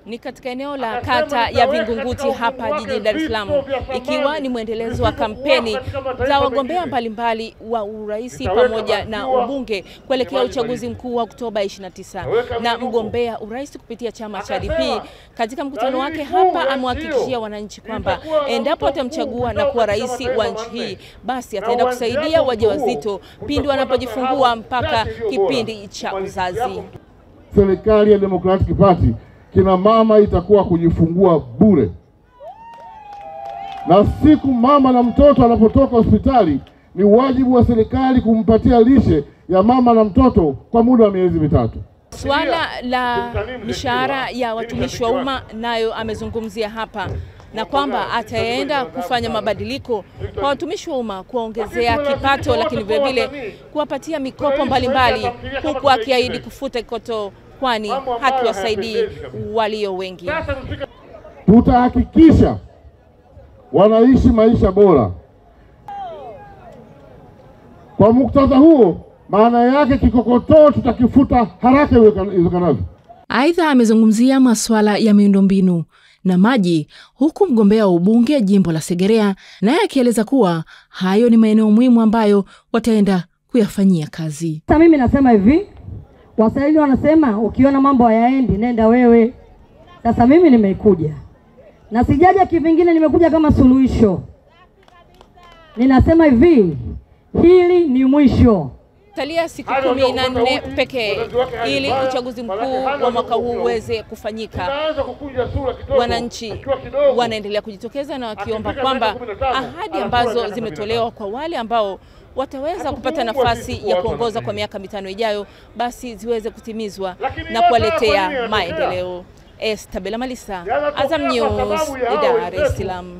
Ni katika eneo la kata ya Vingunguti hapa jijini Dar es Salaam, ikiwa ni mwendelezo wa kampeni za wagombea mbalimbali wa urais pamoja na ubunge kuelekea uchaguzi mkuu wa Oktoba 29. Na mgombea urais kupitia chama cha DP katika mkutano wake hapa amewahakikishia wananchi kwamba endapo atamchagua na kuwa rais wa nchi hii, basi ataenda kusaidia wajawazito pindi wanapojifungua mpaka kipindi cha uzazi. Serikali ya Democratic Party, kina mama itakuwa kujifungua bure. Na siku mama na mtoto anapotoka hospitali, ni wajibu wa serikali kumpatia lishe ya mama na mtoto kwa muda wa miezi 3. Swala la mishahara ya watumishi wa umma nayo amezungumzia hapa, na kwamba ataenda kufanya mabadiliko kwa watumishi wa umma, kuongezea kipato, lakini vile vile kuwapatia mikopo mbalimbali, huku akiahidi kufuta kikoto, kwani hakiwasaidii walio wengi. Tutahakikisha wanaishi maisha bora. Kwa muktadha huo, maana yake kikokotoo tutakifuta haraka iwezekanavyo. Aidha, amezungumzia masuala ya miundombinu na maji, huku mgombea wa ubunge jimbo la Segerea naye akieleza kuwa hayo ni maeneo muhimu ambayo wataenda kuyafanyia kazi. Sasa mimi nasema hivi, Waswahili wanasema ukiona mambo hayaendi nenda wewe. Sasa mimi nimekuja na sijaja kivingine, nimekuja kama suluhisho. Ninasema hivi, hili ni mwisho. Talia siku 14 pekee ili uchaguzi mkuu wa mwaka huu uweze kufanyika. Wananchi wanaendelea kujitokeza na wakiomba kwamba ahadi ambazo zimetolewa kwa wale ambao wataweza kupata nafasi ya kuongoza kwa miaka 5 ijayo, basi ziweze kutimizwa na kuwaletea maendeleo. Estabela Malisa, Azam News, Dar es Salaam.